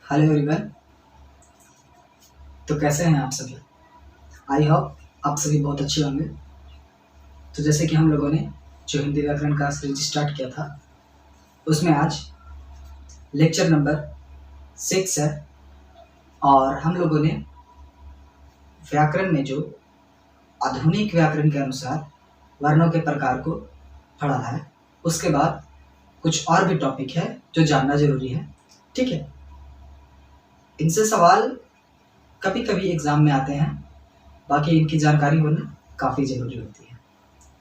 Hello everyone. तो कैसे हैं आप सभी? आई होप आप सभी बहुत अच्छे होंगे। तो जैसे कि हम लोगों ने जो हिंदी व्याकरण का सीरीज स्टार्ट किया था, उसमें आज लेक्चर नंबर 6 है और हम लोगों ने व्याकरण में जो आधुनिक व्याकरण के अनुसार वर्णों के प्रकार को पढ़ा है। उसके बाद कुछ और भी टॉपिक है जो जानना जरूरी है। ठीक है, इनसे सवाल कभी कभी एग्जाम में आते हैं, बाकी इनकी जानकारी होना काफ़ी ज़रूरी होती है।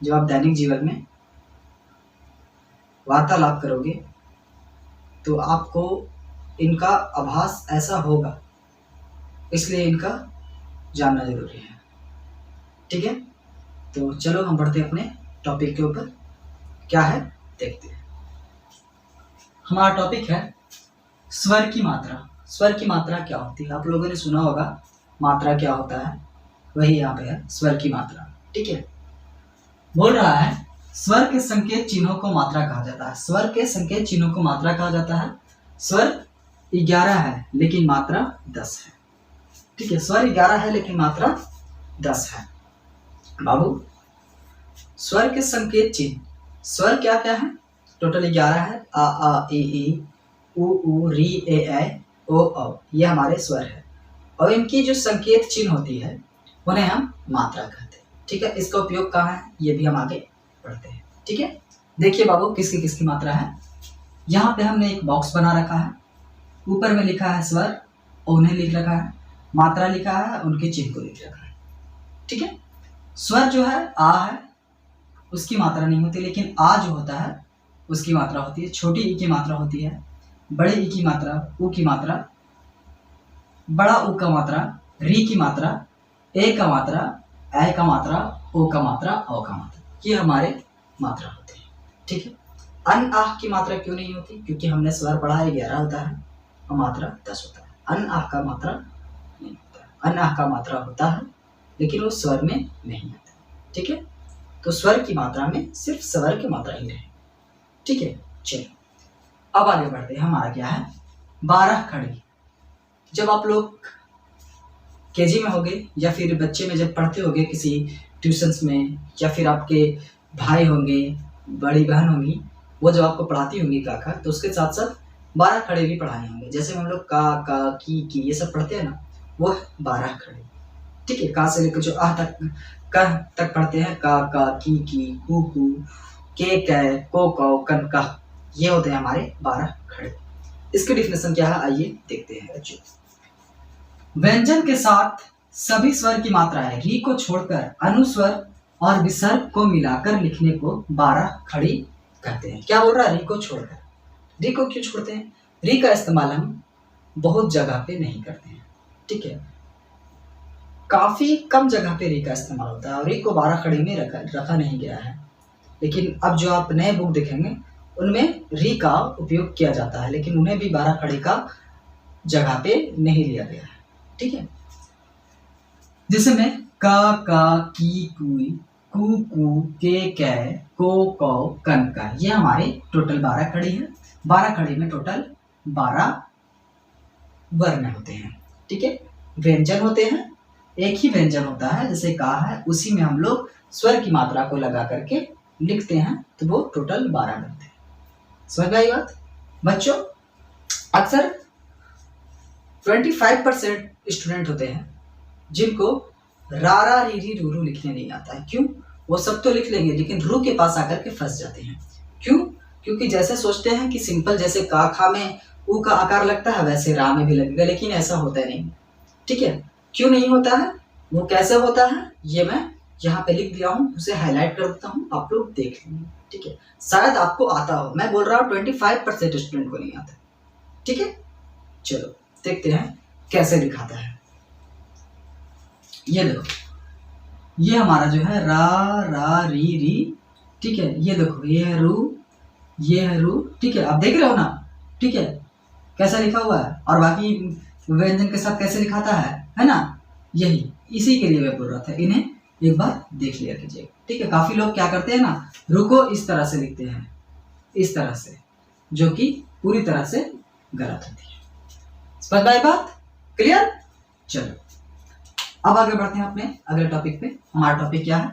जब आप दैनिक जीवन में वार्तालाप करोगे तो आपको इनका आभास ऐसा होगा, इसलिए इनका जानना जरूरी है। ठीक है, तो चलो हम बढ़ते अपने टॉपिक के ऊपर। क्या है देखते हैं। हमारा टॉपिक है स्वर की मात्रा। स्वर की मात्रा क्या होती है? आप लोगों ने सुना होगा मात्रा क्या होता है, वही यहाँ पे है स्वर की मात्रा। ठीक है, बोल रहा है स्वर के संकेत चिन्हों को मात्रा कहा जाता है। स्वर के संकेत चिन्हों को मात्रा कहा जाता है। स्वर 11 है लेकिन मात्रा 10 है। ठीक है, स्वर 11 है लेकिन मात्रा 10 है। बाबू, स्वर के संकेत चिन्ह, स्वर क्या क्या है? टोटल 11 है। आ ई उ री ए ऐ ओ औ, ये हमारे स्वर है और इनकी जो संकेत चिन्ह होती है उन्हें हम मात्रा कहते हैं। ठीक है, इसका उपयोग कहाँ है ये भी हम आगे पढ़ते हैं। ठीक है, देखिए बाबू किसकी किसकी मात्रा है। यहाँ पे हमने एक बॉक्स बना रखा है, ऊपर में लिखा है स्वर और उन्हें लिख रखा है, मात्रा लिखा है, उनके चिन्ह को लिख रखा है। ठीक है, स्वर जो है आ है, उसकी मात्रा नहीं होती, लेकिन आ जो होता है उसकी मात्रा होती है। छोटी ई की मात्रा होती है, बड़े ई की मात्रा, ऊ की मात्रा, बड़ा ऊ का मात्रा, री की मात्रा, ए का मात्रा, ऐ का मात्रा, ओ का मात्रा, औ का मात्रा, ये हमारे मात्रा होते हैं। ठीक है, अन आह की मात्रा क्यों नहीं होती? क्योंकि हमने स्वर पढ़ा है 11 होता है और मात्रा 10 होता है। अन आह का मात्रा नहीं होता है। अन आह का मात्रा होता है लेकिन वो स्वर में नहीं आता। ठीक है, तो स्वर की मात्रा में सिर्फ स्वर की मात्रा ही रहे। ठीक है, चलो अब आगे बढ़ते हैं। हमारा क्या है 12 खड़ी। जब आप लोग केजी में होगे या फिर बच्चे में जब पढ़ते होगे किसी ट्यूशन्स में, या फिर आपके भाई होंगे, बड़ी बहन होंगी, वो जब आपको पढ़ाती होंगी का, तो उसके साथ साथ 12 खड़े भी पढ़ाए होंगे। जैसे हम लोग का की ये सब पढ़ते हैं ना, वो 12 खड़े। ठीक है, का से लेकर जो आ तक, कह तक पढ़ते हैं, का की कू के कै को कौ कन का, ये होते हैं हमारे 12 खड़े। इसके डिफिनेशन क्या है आइए देखते हैं बच्चों। व्यंजन के साथ सभी स्वर की मात्रा है, री को छोड़कर अनुस्वर और विसर्ग को मिलाकर लिखने को 12 खड़ी कहते हैं। क्या बोल रहा है? री को छोड़कर। री को क्यों छोड़ते हैं? री का इस्तेमाल हम बहुत जगह पे नहीं करते हैं। ठीक है, काफी कम जगह पे री का इस्तेमाल होता है और री को 12 खड़ी में रखा नहीं गया है। लेकिन अब जो आप नए बुक देखेंगे उनमें री का उपयोग किया जाता है, लेकिन उन्हें भी 12 खड़ी का जगह पे नहीं लिया गया है। ठीक है, जिसमें का की कुई कू के कै को कौ कन का, ये हमारे टोटल 12 खड़ी है। 12 खड़ी में टोटल 12 वर्ण होते हैं। ठीक है, व्यंजन होते हैं, एक ही व्यंजन होता है जैसे का है, उसी में हम लोग स्वर की मात्रा को लगा करके लिखते हैं तो वो टोटल 12 बनते हैं। समझ में आई बात बच्चों? अक्सर 25% स्टूडेंट होते हैं जिनको रा रा री री रू रू लिखने नहीं आता है। क्यों? वो सब तो लिख लेंगे लेकिन रू के पास आकर के फंस जाते हैं। क्यों? क्योंकि जैसे सोचते हैं कि सिंपल जैसे का खा में ऊ का आकार लगता है वैसे रा में भी लगेगा, लेकिन ऐसा होता नहीं। ठीक है, क्यों नहीं होता है, वो कैसे होता है, ये मैं यहाँ पे लिख दिया हूँ, उसे हाईलाइट कर देता हूँ, आप लोग देख लेंगे। ठीक है, शायद आपको आता हो, मैं बोल रहा हूँ 25% स्टूडेंट को नहीं आता। ठीक है, चलो देखते हैं कैसे दिखाता है। ये देखो, ये हमारा जो है रा रा री री। ठीक है, ये देखो ये है रू, ये है रू। ठीक है, आप देख रहे हो ना? ठीक है, कैसा लिखा हुआ है और बाकी व्यंजन के साथ कैसे लिखाता है ना? यही इसी के लिए मैं बोल रहा था, इन्हें एक बार देख लिया कीजिए। ठीक है, काफी लोग क्या करते हैं ना, रू को इस तरह से लिखते हैं, इस तरह से, जो कि पूरी तरह से गलत होती है। समझ में आई बात? क्लियर? चलो अब आगे बढ़ते हैं अपने अगले टॉपिक पे। हमारा टॉपिक क्या है?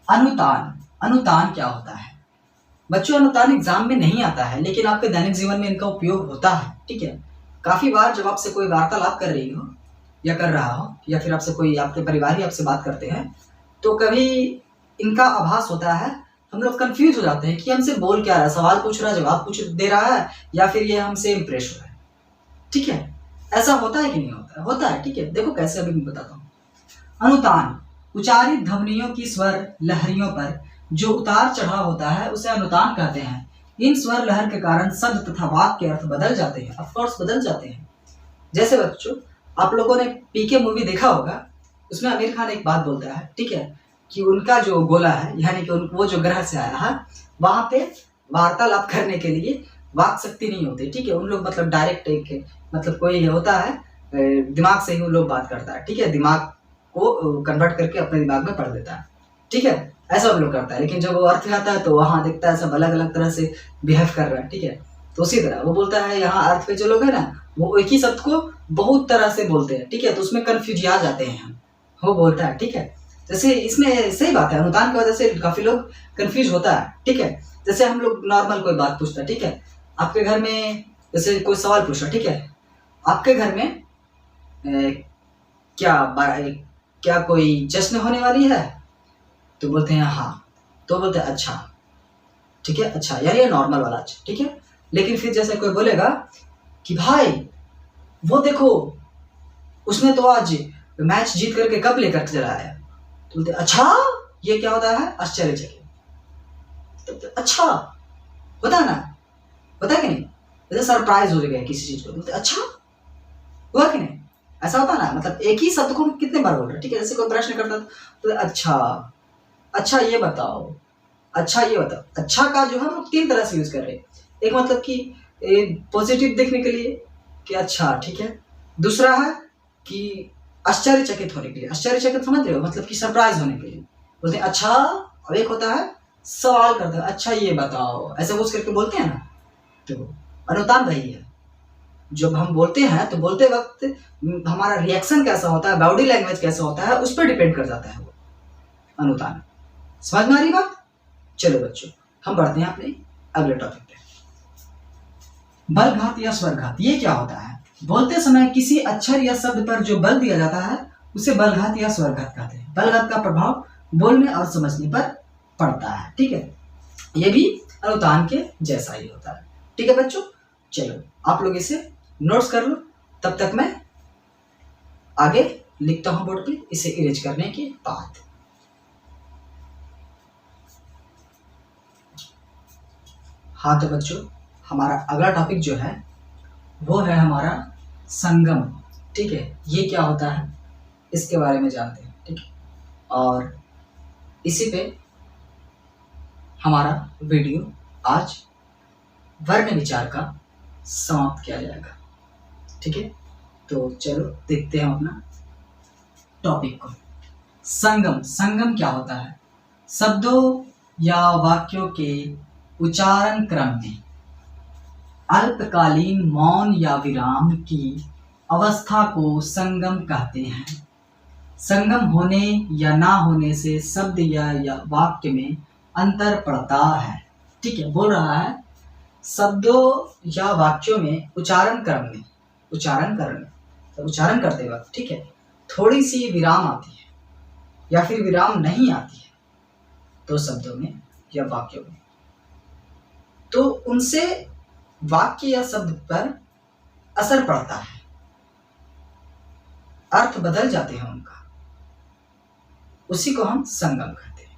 अनुतान। अनुतान क्या होता है बच्चों? अनुतान एग्जाम में नहीं आता है, लेकिन आपके दैनिक जीवन में इनका उपयोग होता है। ठीक है, काफी बार जब आपसे कोई वार्तालाप कर रही हो या कर रहा हो, या फिर आपसे कोई आपके परिवार ही आपसे बात करते हैं, तो कभी इनका आभास होता है। हम लोग कंफ्यूज हो जाते हैं कि हमसे बोल क्या रहा है, सवाल पूछ रहा है, जवाब पूछ दे रहा है, या फिर ये हमसे इम्प्रेस हो रहा है। ठीक है, ऐसा होता है कि नहीं होता है? होता है। ठीक है, देखो कैसे, अभी मैं बताता हूँ। अनुतान उच्चारित ध्वनियों की स्वर लहरियों पर जो उतार चढ़ाव होता है उसे अनुतान कहते हैं। इन स्वर लहर के कारण शब्द तथा वाक्य के अर्थ बदल जाते हैं। ऑफ कोर्स बदल जाते हैं। जैसे बच्चों, आप लोगों ने पीके मूवी देखा होगा, उसमें आमिर खान एक बात बोलता है, ठीक है, कि उनका जो गोला है, यानी कि वो जो ग्रह से आया है, वहां पे वार्तालाप करने के लिए वाक शक्ति नहीं होती। ठीक है, उन लोग मतलब डायरेक्ट एक मतलब कोई होता है, दिमाग से ही उन लोग बात करता है। ठीक है, दिमाग को कन्वर्ट करके अपने दिमाग में पढ़ देता है। ठीक है, ऐसा हम लोग करता है। लेकिन जब वो अर्थ आता है तो वहां दिखता है सब अलग अलग तरह से बिहेव कर रहा है। ठीक है, तो उसी तरह वो बोलता है यहाँ अर्थ पे जो लोग है ना, वो एक ही शब्द को बहुत तरह से बोलते हैं। ठीक है, तो उसमें कंफ्यूज आ जाते हैं हम, वो बोलता है। ठीक है, जैसे इसमें सही बात है, अनुतान की वजह से काफी लोग कंफ्यूज होता है। ठीक है, जैसे हम लोग नॉर्मल कोई बात पूछता है, ठीक है, आपके घर में जैसे कोई सवाल पूछ रहा, ठीक है, आपके घर में क्या कोई जश्न होने वाली है? तो बोलते हैं हाँ, तो बोलते हैं अच्छा। ठीक है, अच्छा यार ये नॉर्मल वाला अच्छा। ठीक है, लेकिन फिर जैसे कोई बोलेगा कि भाई वो देखो उसने तो आज मैच जीत करके कप लेकर चला आया, तो बोलते अच्छा ये क्या होता है? आश्चर्यचकित। तो अच्छा होता है ना, होता है कि नहीं? जैसे सरप्राइज हो गया किसी चीज को, बोलते अच्छा हुआ कि नहीं? ऐसा होता है ना, मतलब एक ही शब्द को हम कितने बार बोल रहे हैं। ठीक है, जैसे कोई प्रश्न करता तो अच्छा, अच्छा ये बताओ, अच्छा ये बताओ। अच्छा का जो है हम तीन तरह से यूज कर रहे हैं। एक मतलब कि पॉजिटिव देखने के लिए कि अच्छा ठीक है, दूसरा है कि आश्चर्यचकित होने के लिए, आश्चर्यचकित समझ रहे हो, मतलब कि सरप्राइज होने के लिए बोलते हैं अच्छा। और एक होता है सवाल करते हैं, अच्छा ये बताओ, ऐसे पूछ करके बोलते हैं ना। तो अनुतान वही है, जब हम बोलते हैं तो बोलते वक्त हमारा रिएक्शन कैसा होता है, बॉडी लैंग्वेज कैसा होता है, उस पर डिपेंड कर जाता है वो अनुतान। समझ में आ रही बात? चलो बच्चों, हम बढ़ते हैं अपने अगले टॉपिक पे। बलघात या स्वरघात, ये क्या होता है? बोलते समय किसी अक्षर या शब्द पर जो बल दिया जाता है उसे बलघात या स्वरघात कहते हैं। बलघात का प्रभाव बोलने और समझने पर पड़ता है। ठीक है, ये भी अनुतान के जैसा ही होता है। ठीक है बच्चों, चलो आप लोग इसे नोट्स कर लो, तब तक मैं आगे लिखता हूं बोर्ड पे इसे इरेज करने के बाद। हाँ तो बच्चों, हमारा अगला टॉपिक जो है वो है हमारा संगम। ठीक है, ये क्या होता है इसके बारे में जानते हैं। ठीक है, और इसी पे हमारा वीडियो आज वर्ण विचार का समाप्त किया जाएगा। ठीक है, तो चलो देखते हैं अपना टॉपिक को। संगम। संगम क्या होता है? शब्दों या वाक्यों के उच्चारण क्रम में अल्पकालीन मौन या विराम की अवस्था को संगम कहते हैं। संगम होने या ना होने से शब्द या वाक्य में अंतर पड़ता है। ठीक है, बोल रहा है शब्दों या वाक्यों में उच्चारण करते वक्त, ठीक है, थोड़ी सी विराम आती है या फिर विराम नहीं आती है तो शब्दों में या वाक्यों में, तो उनसे वाक्य या शब्द पर असर पड़ता है, अर्थ बदल जाते हैं उनका, उसी को हम संगम कहते हैं।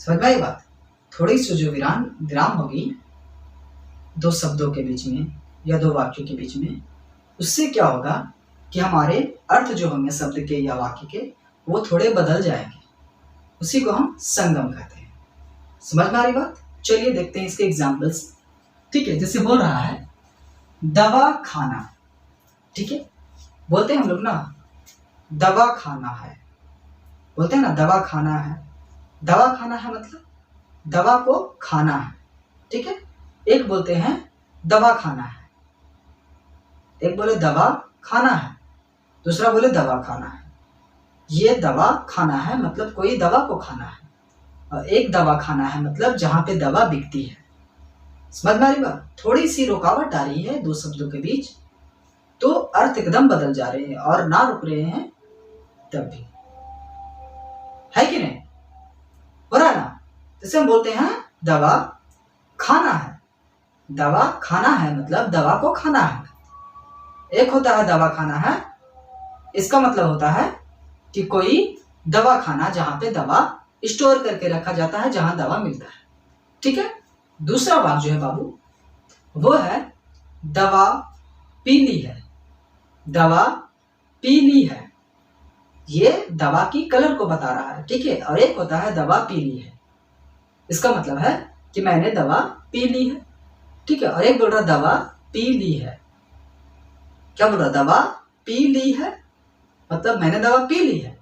समझ में आई बात? थोड़ी सी जो विराम होगी दो शब्दों के बीच में या दो वाक्यों के बीच में, उससे क्या होगा कि हमारे अर्थ जो होंगे शब्द के या वाक्य के वो थोड़े बदल जाएंगे, उसी को हम संगम कहते हैं। समझ में आ रही बात? चलिए देखते हैं इसके एग्जाम्पल्स। ठीक है, जैसे बोल रहा है दवा खाना। ठीक है, बोलते हैं हम लोग ना दवा खाना है, बोलते हैं ना दवा खाना है। दवा खाना है मतलब दवा को खाना है। ठीक है, एक बोलते हैं दवा खाना है, एक बोले दवा खाना है, दूसरा बोले दवा खाना है। ये दवा खाना है मतलब कोई दवा को खाना है, और एक दवा खाना है मतलब जहां पे दवा बिकती है। समझ में आ रही बात? थोड़ी सी रुकावट आ रही है दो शब्दों के बीच, तो अर्थ एकदम बदल जा रहे हैं और ना रुक रहे हैं तब भी, है कि नहीं? हो रहा है ना? जैसे हम बोलते हैं दवा खाना है, दवा खाना है मतलब दवा को खाना है। एक होता है दवा खाना है, इसका मतलब होता है कि कोई दवा खाना जहां पे दवा स्टोर करके रखा जाता है, जहां दवा मिलता है। ठीक है? दूसरा वाक्य जो है बाबू, वो है दवा पीली है, दवा पीली है। ये दवा की कलर को बता रहा है, ठीक है? और एक होता है दवा पीली है, इसका मतलब है कि मैंने दवा पी ली है, ठीक है? और एक बोल रहा दवा पी ली है, क्या बोल रहा? दवा पी ली है मतलब मैंने दवा पी ली है।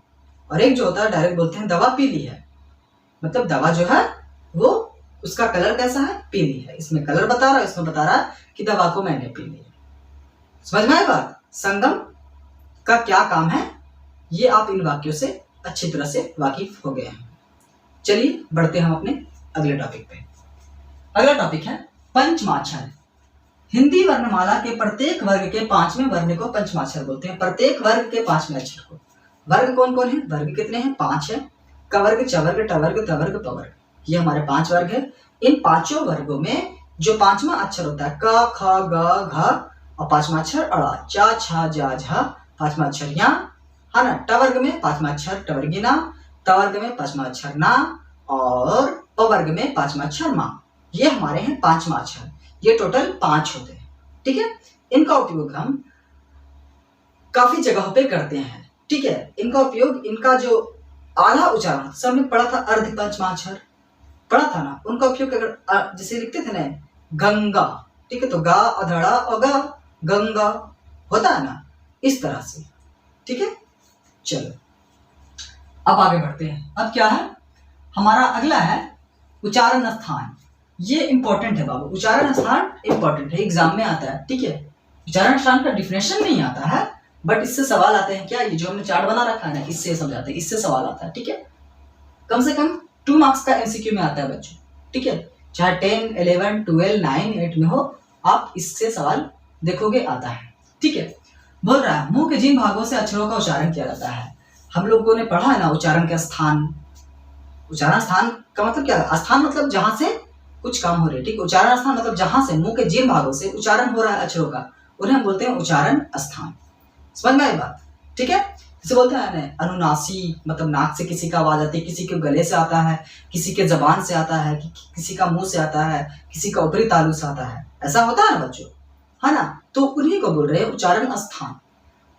और एक जो होता है डायरेक्ट बोलते हैं दवा पी ली है, मतलब दवा जो है वो उसका कलर कैसा है? पीली है। इसमें कलर बता रहा है, इसमें बता रहा है कि दवा को मैंने पी ली है। समझ में आई बात? संगम का क्या काम है, ये आप इन वाक्यों से अच्छी तरह से वाकिफ हो गए हैं। चलिए बढ़ते हैं हम अपने अगले टॉपिक पे। अगला टॉपिक है पंचमाक्षर। हिंदी वर्णमाला के प्रत्येक वर्ग के 5वें वर्ण को पंचमाक्षर बोलते हैं। प्रत्येक वर्ग के 5वें अक्षर को। वर्ग कौन कौन है? वर्ग कितने हैं? 5 है। क वर्ग, च वर्ग, ट वर्ग, त वर्ग, प वर्ग, ये हमारे 5 वर्ग है। इन पांचों वर्गों में जो 5वां अक्षर होता है क, ख, ग, घ, और 5वां अक्षर अड़ा, चा, छा, जा, झा, 5वां अक्षर या, है ना? ट वर्ग में 5वां अक्षर टवर्गिना, त वर्ग में 5वां अक्षर ना, और प वर्ग में 5वां अक्षर मा। ये हमारे हैं 5वां अक्षर। ये टोटल 5 होते हैं, ठीक है? इनका उपयोग हम काफी जगहों पे करते हैं, ठीक है? इनका उपयोग, इनका जो आधा उच्चारण सबने पढ़ा था, अर्ध पंचमाक्षर पढ़ा था ना, उनका उपयोग अगर जैसे लिखते थे ना गंगा, ठीक है? तो गा अधड़ा और गा, गंगा होता है ना, इस तरह से, ठीक है? चलो अब आगे बढ़ते हैं। अब क्या है हमारा अगला है उच्चारण स्थान। ये इंपॉर्टेंट है बाबू, उच्चारण स्थान इंपॉर्टेंट है, एग्जाम में आता है, ठीक है? उच्चारण स्थान का डिफिनेशन नहीं आता है, बट इससे सवाल आते हैं। क्या ये जो हमने चार्ट बना रखा है ना, इससे समझाते हैं, इससे सवाल आता है, ठीक है? कम से कम 2 मार्क्स का एमसीक्यू में आता है बच्चों, ठीक है? चाहे 10, 11, 12, 9, 8 में हो, आप इससे सवाल देखोगे आता है, ठीक है? बोल रहा है मुंह के जिन भागों से अक्षरों का उच्चारण किया जाता है। हम लोगों ने पढ़ा है ना उच्चारण का स्थान। उच्चारण स्थान का मतलब क्या है? स्थान मतलब जहां से कुछ काम हो रही है, ठीक? उच्चारण स्थान मतलब जहां से मुंह के जिन भागों से उच्चारण हो रहा है अक्षरों का, उन्हें हम बोलते हैं उच्चारण स्थान। समझ में आई बात? ठीक है? जैसे बोलते हैं ना अनुनासी, मतलब नाक से किसी का आवाज आती है, किसी के गले से आता है, किसी के जबान से आता है, किसी का मुंह से आता है, किसी का ऊपरी तालु से आता है, ऐसा होता है ना बच्चों, है ना? तो उन्हीं को बोल रहे हैं उच्चारण स्थान,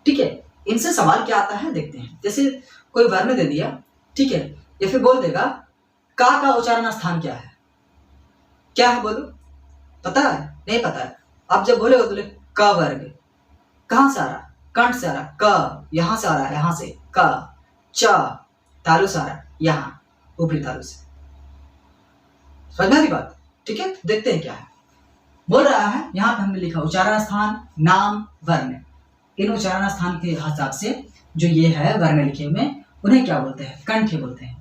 ठीक है? इनसे सवाल क्या आता है देखते हैं। जैसे कोई वर्ण दे दिया, ठीक है? या फिर बोल देगा का उच्चारण स्थान क्या है? क्या है बोलो? पता है? नहीं पता है? आप जब बोले क वर्ग, कहां से आ रहा? कंठ से आ रहा, क यहां से आ रहा है, यहां से क, च तालु से आ रहा है, यहां ऊपरी तालु से। समझ में आ रही बात? ठीक है? देखते हैं क्या है। बोल रहा है यहां पे हमने लिखा उच्चारण स्थान, नाम, वर्ण। इन उच्चारण स्थान के हिसाब से जो ये है वर्ण लिखे हुए, उन्हें क्या बोलते हैं? कंठ बोलते हैं।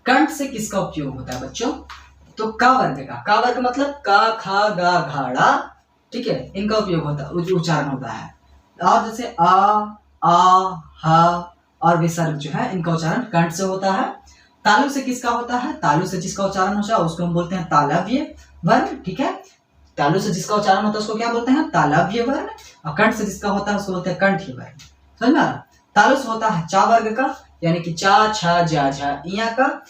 कंठ से किसका उपयोग होता है बच्चों? तो क वर्ग का। क वर्ग मतलब क, ख, ग, घ, ड़, ठीक है? इनका उपयोग होता है, उच्चारण होता है। और जैसे आ, ह और विसर्ग जो है, इनका उच्चारण कंठ से होता है। तालु से किसका होता है? तालु से जिसका उच्चारण होता है उसको हम बोलते हैं तालव्य वर्ण, ठीक है? तालु से जिसका उच्चारण होता है उसको क्या बोलते हैं? तालव्य वर्ण। और कंठ से जिसका होता है उसको बोलते हैं कंठीय वर्ण। समझ में आ रहा? तालु से होता है चा वर्ग का, यानी कि चा, छा, जा, झा, इया का,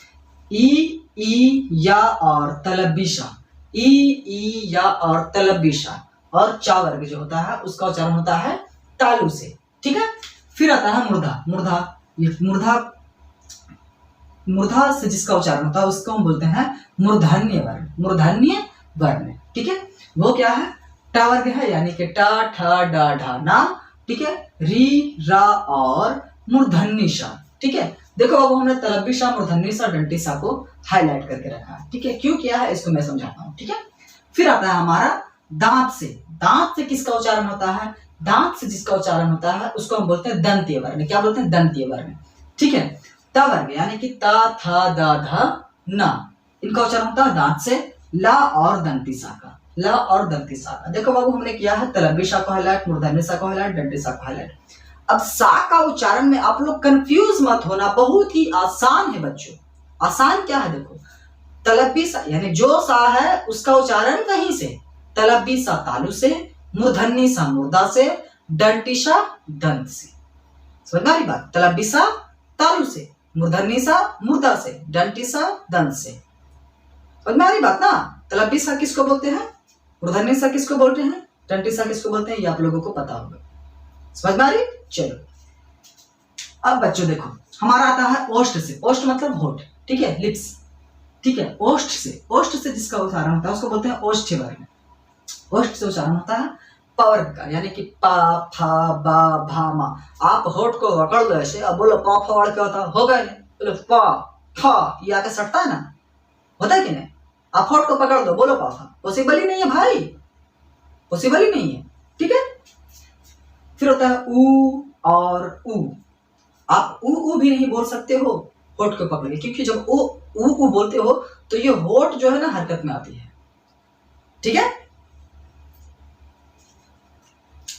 ई, या और तलबिशा, ई, या और तलबिशा। और चा वर्ग जो होता है उसका उच्चारण होता है तालु से, ठीक है? फिर आता है मूर्धा। मूर्धा से जिसका उच्चारण होता है उसको हम बोलते हैं मूर्धन्य वर्ण। मूर्धन्य वर्ण, ठीक है? वो क्या है? टा वर्ग है, यानी कि टा, ठा, डा, ढा, ना, ठीक है? री, रा और मूर्धन्य, ठीक है? देखो अब हमने तलबिशा, मूर्धन्य, डंटिसा को हाईलाइट करके रखा है, ठीक है? क्यों किया है इसको मैं समझाता हूँ, ठीक है? फिर आता है हमारा दांत से। दांत से किसका उच्चारण होता है? दांत से जिसका उच्चारण होता है उसको हम बोलते हैं दंतीय वर्ण। क्या बोलते हैं? दंतीय वर्ण। ठीक है। त वर्ग यानी कि ता था दा धा ना, इनका उच्चारण होता है दांत से। ला और दंती सा का, ला और दंती सा का। देखो बाबू हमने किया है तलबी सा को हाईलाइट, मूर्धन्य सा को हाईलाइट, दंती सा को हाईलाइट। अब सा का उच्चारण में आप लोग कंफ्यूज मत होना, बहुत ही आसान है बच्चों। आसान क्या है? देखो तलबी सा यानी जो सा है उसका उच्चारण कहीं से, तलबी सा तालु से, मूर्धन्य सा मुर्दा से, दंती सा दंत से। समझ में आ रही बात? तलबी सा तालु से, मूर्धन्य सा मुर्दा से, दंती सा दंत से। समझ में आ रही बात ना? तलबी सा किसको बोलते हैं, मूर्धन्य सा किसको बोलते हैं, दंती सा किसको बोलते हैं, ये आप लोगों को पता होगा। समझ में आ रही? चलो अब बच्चों देखो हमारा आता है ओष्ठ से। ओष्ठ मतलब होठ, ठीक है, लिप्स। ठीक है, ओष्ठ से जिसका उच्चारण होता है उसको बोलते हैं ओष्ठ्य वर्ण। ओष्ठ से उच्चारण होता है प वर्ग का, यानी कि पा फा बा भा मा। आप होठ को पकड़ लो ऐसे, अब बोलो पा फा क्या होता है, हो गए बोलो पा फा, ये आके सटता है ना, होता है कि नहीं? आप होठ को पकड़ दो, बोलो पा फा, पॉसिबल ही नहीं है भाई, पॉसिबल ही नहीं है। ठीक है, फिर होता है ऊ और ऊ। आप ऊ भी नहीं बोल सकते हो होठ को पकड़ के, क्योंकि जब ऊ बोलते हो तो ये होठ जो है ना हरकत में आती है। ठीक है,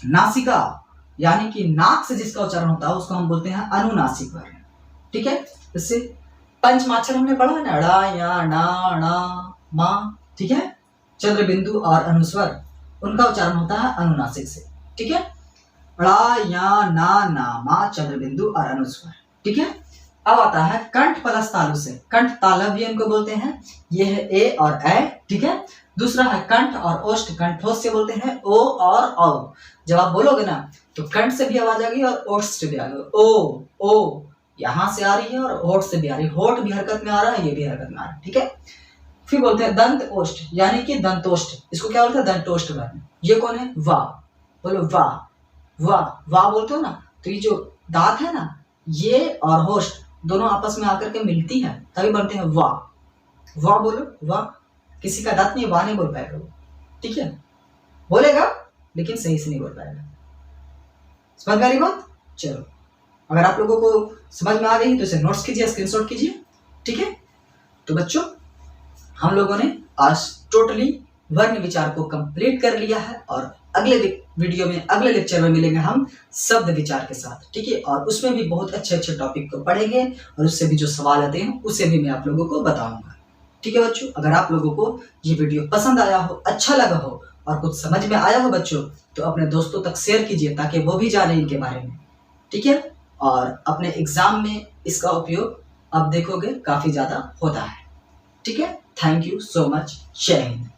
नासिका यानी कि नाक से जिसका उच्चारण होता है उसको हम बोलते हैं अनुनासिक वर्ण। ठीक है, इससे पंचमाक्षर हमने पढ़ा है ना, ड़ा या ना णा मा। ठीक है, चंद्र बिंदु और अनुस्वर उनका उच्चारण होता है अनुनासिक से। ठीक है, ड़ा या ना मा चंद्र बिंदु और अनुस्वर। ठीक है, अब आता है कंठ प्लस तालु से। कंठ तालव्य भी इनको बोलते हैं, ये है ए और ए। ठीक है, दूसरा है कंठ और ओष्ठ, कंठोष्ठ से बोलते हैं ओ और औ। जब आप बोलोगे ना तो कंठ से भी आवाज आ गई और ओष्ठ से भी आ गई, ओ यहां से आ रही है और होठ से भी आ रही है, होठ भी हरकत में आ रहा है, ये भी हरकत में आ रहा है। ठीक है, फिर बोलते हैं दंत ओष्ठ यानी कि दंतोष्ठ, इसको क्या बोलते हैं, दंतोष्ठ वर्ण। ये कौन है, वाह, बोलो वाह, वाह बोलते हो ना, तो ये जो दांत है ना ये और होष्ठ दोनों आपस में आकर के मिलती है तभी बनते हैं वाह बोलो वाह। किसी का दांत नहीं, वाह नहीं बोल पाएगा वो। ठीक है, बोलेगा लेकिन सही से नहीं बोल पाएगा। समझ में आ रही बात? चलो, अगर आप लोगों को समझ में आ गई तो इसे नोट्स कीजिए, स्क्रीनशॉट कीजिए। ठीक है, तो बच्चों हम लोगों ने आज टोटली वर्ण विचार को कंप्लीट कर लिया है और अगले वीडियो में, अगले लेक्चर में मिलेंगे हम शब्द विचार के साथ। ठीक है, और उसमें भी बहुत अच्छे टॉपिक को पढ़ेंगे और उससे भी जो सवाल आते हैं उसे भी मैं आप लोगों को बताऊंगा। ठीक है बच्चों, अगर आप लोगों को ये वीडियो पसंद आया हो, अच्छा लगा हो और कुछ समझ में आया हो बच्चों, तो अपने दोस्तों तक शेयर कीजिए ताकि वो भी जाने इनके बारे में। ठीक है, और अपने एग्जाम में इसका उपयोग अब देखोगे काफी ज्यादा होता है। ठीक है, थैंक यू सो मच, जय हिंद।